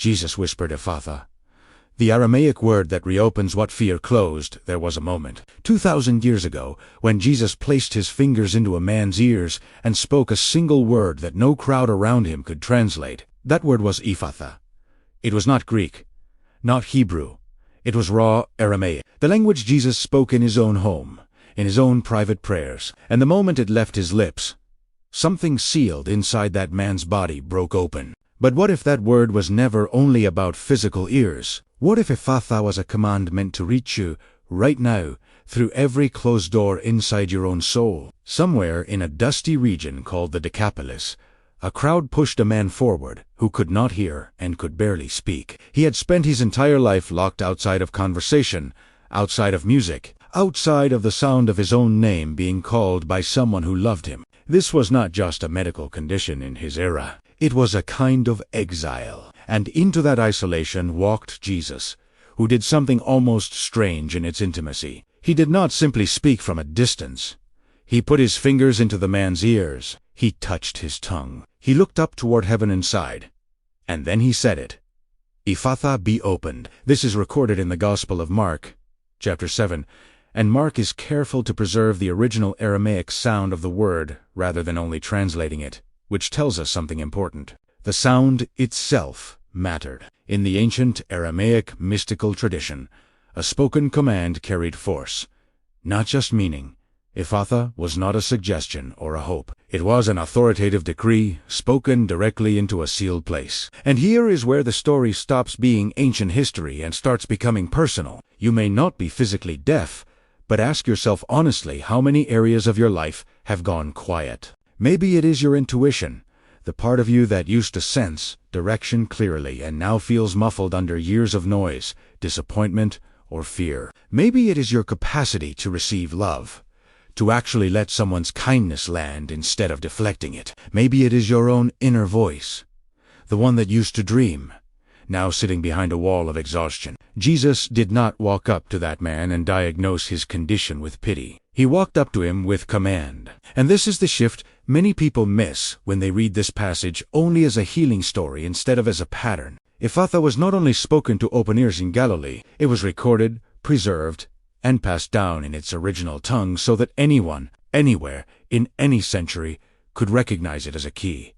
Jesus whispered Ephatha. The Aramaic word that reopens what fear closed. There was a moment, 2,000 years ago, when Jesus placed his fingers into a man's ears and spoke a single word that no crowd around him could translate. That word was Ephatha. It was not Greek, not Hebrew. It was raw Aramaic, the language Jesus spoke in his own home, in his own private prayers. And the moment it left his lips, something sealed inside that man's body broke open. But what if that word was never only about physical ears? What if Ephatha was a command meant to reach you, right now, through every closed door inside your own soul? Somewhere in a dusty region called the Decapolis, a crowd pushed a man forward who could not hear and could barely speak. He had spent his entire life locked outside of conversation, outside of music, outside of the sound of his own name being called by someone who loved him. This was not just a medical condition in his era. It was a kind of exile. And into that isolation walked Jesus, who did something almost strange in its intimacy. He did not simply speak from a distance. He put his fingers into the man's ears. He touched his tongue. He looked up toward heaven and sighed. And then he said it. Ephatha, be opened. This is recorded in the Gospel of Mark, chapter 7, and Mark is careful to preserve the original Aramaic sound of the word rather than only translating it, which tells us something important. The sound itself mattered. In the ancient Aramaic mystical tradition, a spoken command carried force, not just meaning. Ephatha was not a suggestion or a hope. It was an authoritative decree spoken directly into a sealed place. And here is where the story stops being ancient history and starts becoming personal. You may not be physically deaf, but ask yourself honestly how many areas of your life have gone quiet. Maybe it is your intuition, the part of you that used to sense direction clearly and now feels muffled under years of noise, disappointment, or fear. Maybe it is your capacity to receive love, to actually let someone's kindness land instead of deflecting it. Maybe it is your own inner voice, the one that used to dream, now sitting behind a wall of exhaustion. Jesus did not walk up to that man and diagnose his condition with pity. He walked up to him with command. And this is the shift many people miss when they read this passage only as a healing story instead of as a pattern. Ephatha was not only spoken to open ears in Galilee, it was recorded, preserved, and passed down in its original tongue so that anyone, anywhere, in any century, could recognize it as a key.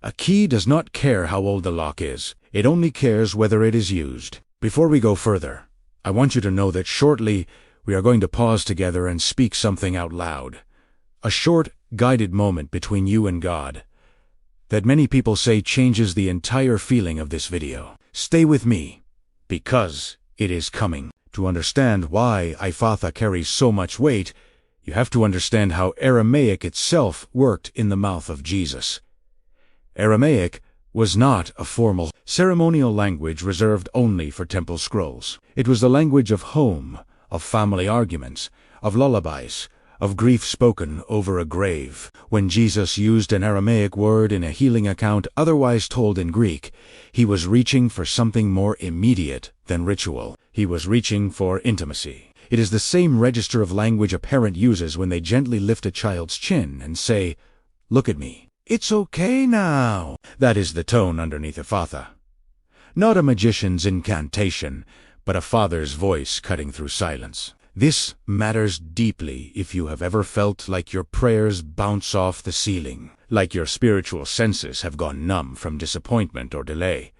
A key does not care how old the lock is. It only cares whether it is used. Before we go further, I want you to know that shortly we are going to pause together and speak something out loud. A short, guided moment between you and God that many people say changes the entire feeling of this video. Stay with me, because it is coming. To understand why Ephatha carries so much weight, you have to understand how Aramaic itself worked in the mouth of Jesus. Aramaic was not a formal, ceremonial language reserved only for temple scrolls. It was the language of home, of family arguments, of lullabies, of grief spoken over a grave. When Jesus used an Aramaic word in a healing account otherwise told in Greek, he was reaching for something more immediate than ritual. He was reaching for intimacy. It is the same register of language a parent uses when they gently lift a child's chin and say, "Look at me. It's okay now." That is the tone underneath Ephatha. Not a magician's incantation, but a father's voice cutting through silence. This matters deeply if you have ever felt like your prayers bounce off the ceiling, like your spiritual senses have gone numb from disappointment or delay.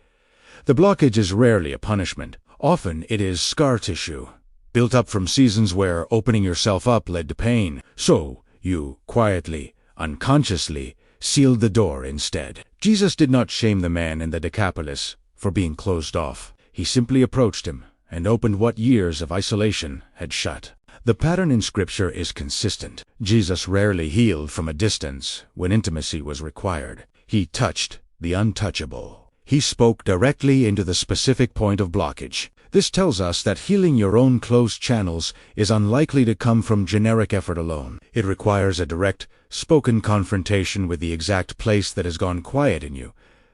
The blockage is rarely a punishment. Often it is scar tissue, built up from seasons where opening yourself up led to pain. So you quietly, unconsciously, sealed the door instead. Jesus did not shame the man in the Decapolis for being closed off. He simply approached him and opened what years of isolation had shut. The pattern in Scripture is consistent. Jesus rarely healed from a distance when intimacy was required. He touched the untouchable. He spoke directly into the specific point of blockage. This tells us that healing your own closed channels is unlikely to come from generic effort alone. It requires a direct, spoken confrontation with the exact place that has gone quiet in you,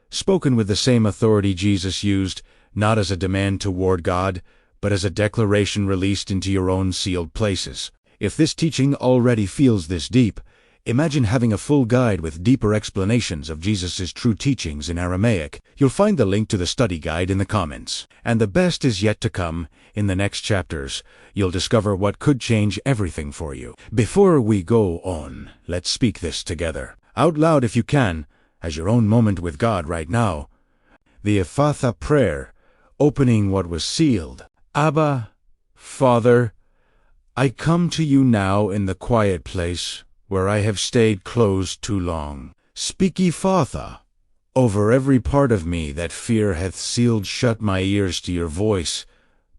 spoken with the same authority Jesus used, not as a demand toward God, but as a declaration released into your own sealed places. If this teaching already feels this deep, Imagine having a full guide with deeper explanations of Jesus' true teachings in Aramaic. You'll find the link to the study guide in the comments. And the best is yet to come. In the next chapters, you'll discover what could change everything for you. Before we go on, let's speak this together. Out loud if you can, as your own moment with God right now. The Ephatha prayer, opening what was sealed. Abba, Father, I come to you now in the quiet place where I have stayed closed too long. Speak Ephatha over every part of me that fear hath sealed shut my ears to your voice,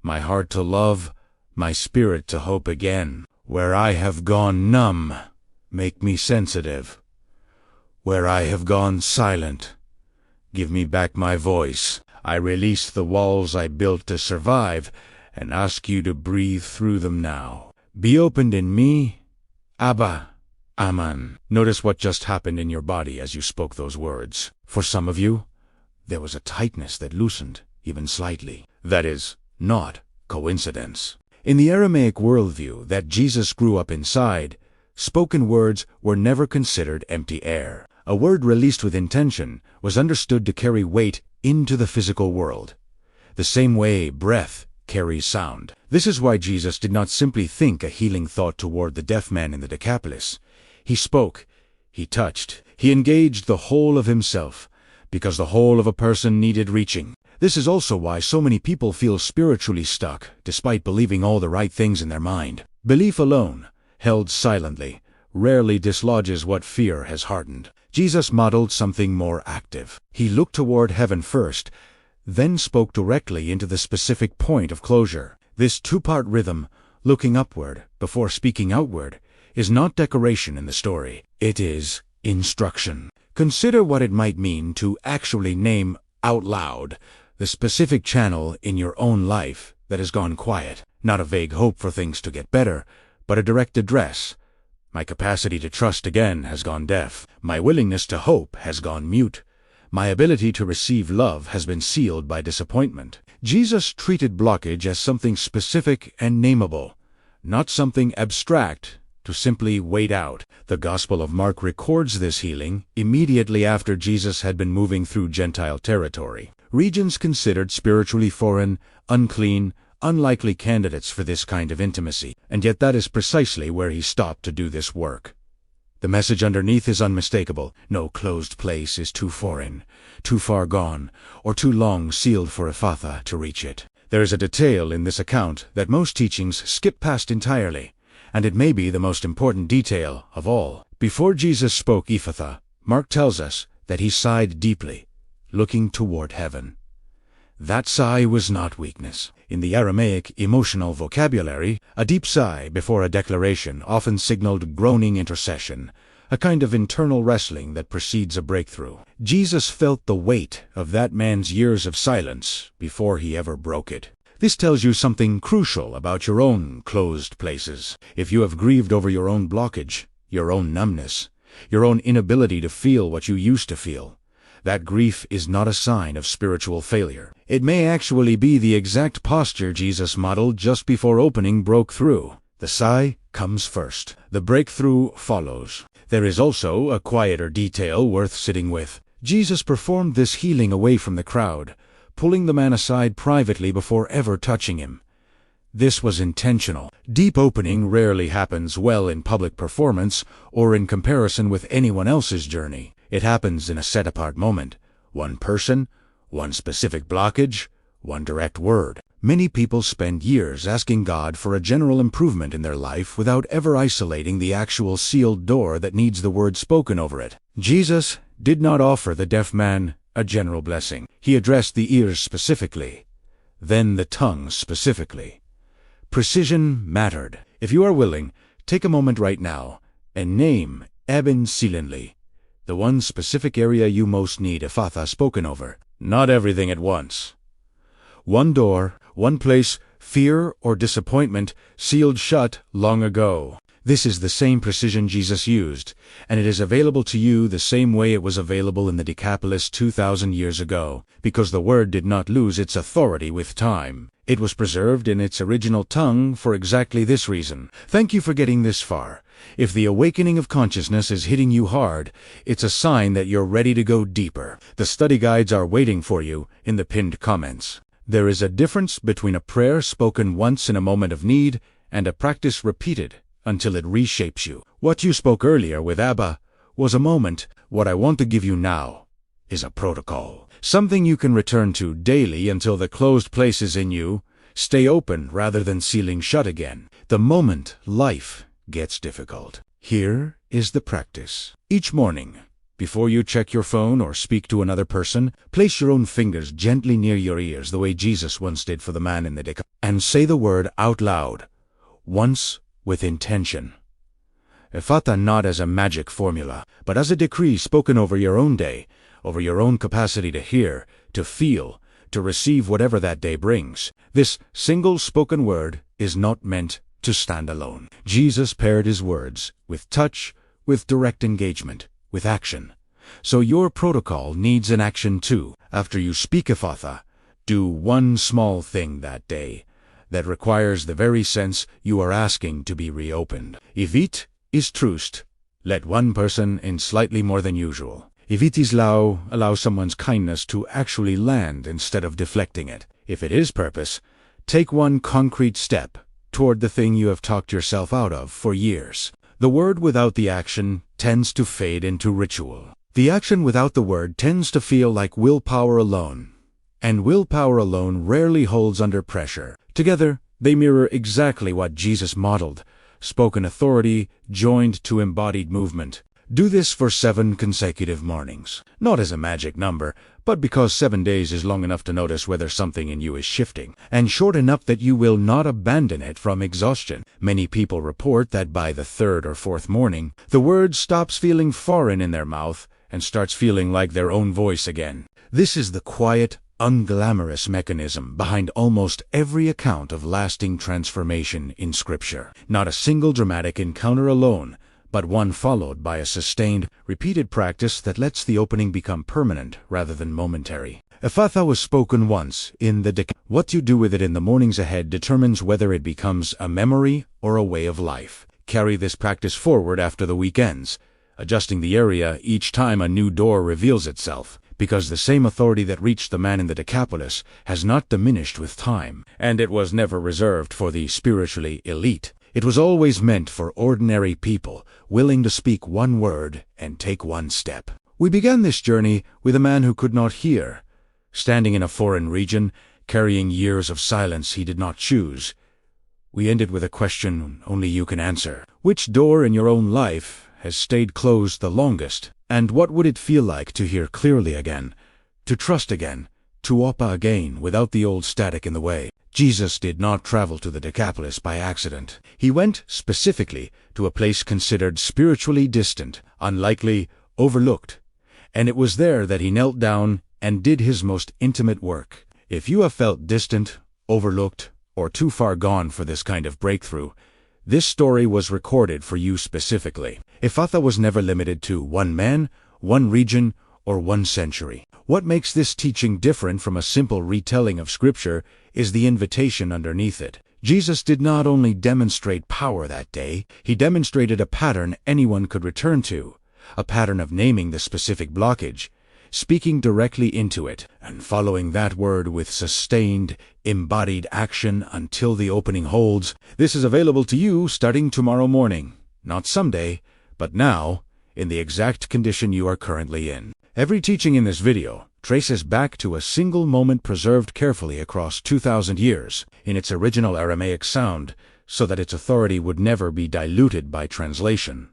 my heart to love, my spirit to hope again. Where I have gone numb, make me sensitive. Where I have gone silent, give me back my voice. I release the walls I built to survive and ask you to breathe through them now. Be opened in me, Abba, Aman. Notice what just happened in your body as you spoke those words. For some of you, there was a tightness that loosened, even slightly. That is not coincidence. In the Aramaic worldview that Jesus grew up inside, spoken words were never considered empty air. A word released with intention was understood to carry weight into the physical world, the same way breath carries sound. This is why Jesus did not simply think a healing thought toward the deaf man in the Decapolis. He spoke, he touched, he engaged the whole of himself, because the whole of a person needed reaching. This is also why so many people feel spiritually stuck, despite believing all the right things in their mind. Belief alone, held silently, rarely dislodges what fear has hardened. Jesus modeled something more active. He looked toward heaven first, then spoke directly into the specific point of closure. This two-part rhythm, looking upward before speaking outward, is not decoration in the story. It is instruction. Consider what it might mean to actually name out loud the specific channel in your own life that has gone quiet. Not a vague hope for things to get better, but a direct address. My capacity to trust again has gone deaf. My willingness to hope has gone mute. My ability to receive love has been sealed by disappointment. Jesus treated blockage as something specific and nameable, not something abstract to simply wait out. The Gospel of Mark records this healing immediately after Jesus had been moving through Gentile territory. Regions considered spiritually foreign, unclean, unlikely candidates for this kind of intimacy, and yet that is precisely where he stopped to do this work. The message underneath is unmistakable. No closed place is too foreign, too far gone, or too long sealed for Ephatha to reach it. There is a detail in this account that most teachings skip past entirely, and it may be the most important detail of all. Before Jesus spoke Ephatha, Mark tells us that he sighed deeply, looking toward heaven. That sigh was not weakness. In the Aramaic emotional vocabulary, a deep sigh before a declaration often signaled groaning intercession, a kind of internal wrestling that precedes a breakthrough. Jesus felt the weight of that man's years of silence before he ever broke it. This tells you something crucial about your own closed places. If you have grieved over your own blockage, your own numbness, your own inability to feel what you used to feel, that grief is not a sign of spiritual failure. It may actually be the exact posture Jesus modeled just before opening broke through. The sigh comes first. The breakthrough follows. There is also a quieter detail worth sitting with. Jesus performed this healing away from the crowd, pulling the man aside privately before ever touching him. This was intentional. Deep opening rarely happens well in public performance or in comparison with anyone else's journey. It happens in a set-apart moment. One person, one specific blockage, one direct word. Many people spend years asking God for a general improvement in their life without ever isolating the actual sealed door that needs the word spoken over it. Jesus did not offer the deaf man a general blessing. He addressed the ears specifically, then the tongue specifically. Precision mattered. If you are willing, take a moment right now and name Eben Seelenly, the one specific area you most need Ephatha spoken over. Not everything at once. One door, one place, fear or disappointment sealed shut long ago. This is the same precision Jesus used, and it is available to you the same way it was available in the Decapolis 2,000 years ago, because the word did not lose its authority with time. It was preserved in its original tongue for exactly this reason. Thank you for getting this far. If the awakening of consciousness is hitting you hard, it's a sign that you're ready to go deeper. The study guides are waiting for you in the pinned comments. There is a difference between a prayer spoken once in a moment of need and a practice repeated until it reshapes you. What you spoke earlier with Abba was a moment. What I want to give you now is a protocol. Something you can return to daily until the closed places in you stay open rather than sealing shut again. The moment life gets difficult. Here is the practice. Each morning, before you check your phone or speak to another person, place your own fingers gently near your ears the way Jesus once did for the man in the Decapolis, and say the word out loud, once with intention. Ephata not as a magic formula, but as a decree spoken over your own day, over your own capacity to hear, to feel, to receive whatever that day brings. This single spoken word is not meant to stand alone. Jesus paired his words with touch, with direct engagement, with action. So your protocol needs an action too. After you speak Ephatha, do one small thing that day that requires the very sense you are asking to be reopened. Ivit is trust. Let one person in slightly more than usual. Ivit is allow someone's kindness to actually land instead of deflecting it. If it is purpose, take one concrete step toward the thing you have talked yourself out of for years. The word without the action tends to fade into ritual. The action without the word tends to feel like willpower alone, and willpower alone rarely holds under pressure. Together, they mirror exactly what Jesus modeled, spoken authority joined to embodied movement. Do this for 7 consecutive mornings, not as a magic number, but because 7 days is long enough to notice whether something in you is shifting, and short enough that you will not abandon it from exhaustion. Many people report that by the 3rd or 4th morning, the word stops feeling foreign in their mouth and starts feeling like their own voice again. This is the quiet, unglamorous mechanism behind almost every account of lasting transformation in Scripture. Not a single dramatic encounter alone, but one followed by a sustained, repeated practice that lets the opening become permanent rather than momentary. Ephatha was spoken once in the Decapolis. What you do with it in the mornings ahead determines whether it becomes a memory or a way of life. Carry this practice forward after the weekends, adjusting the area each time a new door reveals itself, because the same authority that reached the man in the Decapolis has not diminished with time, and it was never reserved for the spiritually elite. It was always meant for ordinary people, willing to speak one word and take one step. We began this journey with a man who could not hear, standing in a foreign region, carrying years of silence he did not choose. We ended with a question only you can answer. Which door in your own life has stayed closed the longest? And what would it feel like to hear clearly again, to trust again, to opa again without the old static in the way? Jesus did not travel to the Decapolis by accident. He went specifically to a place considered spiritually distant, unlikely, overlooked, and it was there that he knelt down and did his most intimate work. If you have felt distant, overlooked, or too far gone for this kind of breakthrough, this story was recorded for you specifically. Ephatha was never limited to one man, one region, or one century. What makes this teaching different from a simple retelling of Scripture is the invitation underneath it. Jesus did not only demonstrate power that day, he demonstrated a pattern anyone could return to, a pattern of naming the specific blockage, speaking directly into it, and following that word with sustained, embodied action until the opening holds. This is available to you starting tomorrow morning, not someday, but now, in the exact condition you are currently in. Every teaching in this video traces back to a single moment preserved carefully across 2,000 years in its original Aramaic sound, so that its authority would never be diluted by translation.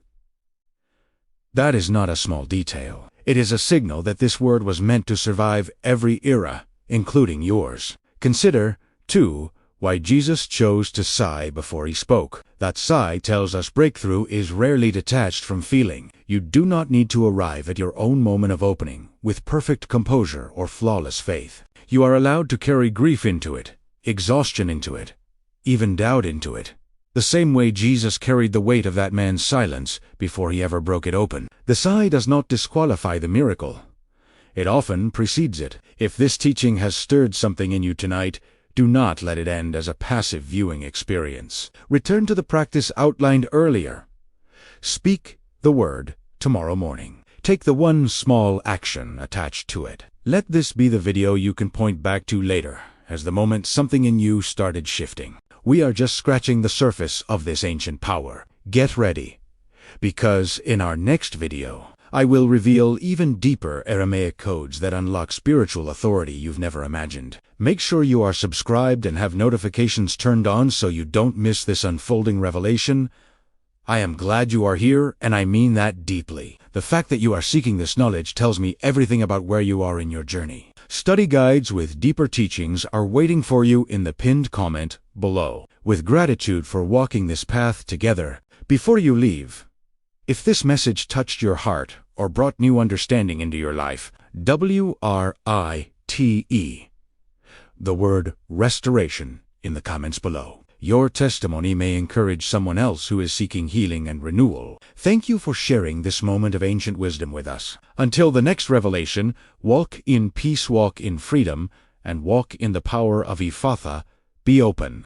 That is not a small detail. It is a signal that this word was meant to survive every era, including yours. Consider, too, why Jesus chose to sigh before he spoke. That sigh tells us breakthrough is rarely detached from feeling. You do not need to arrive at your own moment of opening with perfect composure or flawless faith. You are allowed to carry grief into it, exhaustion into it, even doubt into it, the same way Jesus carried the weight of that man's silence before he ever broke it open. The sigh does not disqualify the miracle. It often precedes it. If this teaching has stirred something in you tonight, do not let it end as a passive viewing experience. Return to the practice outlined earlier. Speak the word tomorrow morning. Take the one small action attached to it. Let this be the video you can point back to later, as the moment something in you started shifting. We are just scratching the surface of this ancient power. Get ready, because in our next video, I will reveal even deeper Aramaic codes that unlock spiritual authority you've never imagined. Make sure you are subscribed and have notifications turned on so you don't miss this unfolding revelation. I am glad you are here, and I mean that deeply. The fact that you are seeking this knowledge tells me everything about where you are in your journey. Study guides with deeper teachings are waiting for you in the pinned comment below. With gratitude for walking this path together, before you leave, if this message touched your heart or brought new understanding into your life, WRITE, the word restoration, in the comments below. Your testimony may encourage someone else who is seeking healing and renewal. Thank you for sharing this moment of ancient wisdom with us. Until the next revelation, walk in peace, walk in freedom, and walk in the power of Ephatha. Be open.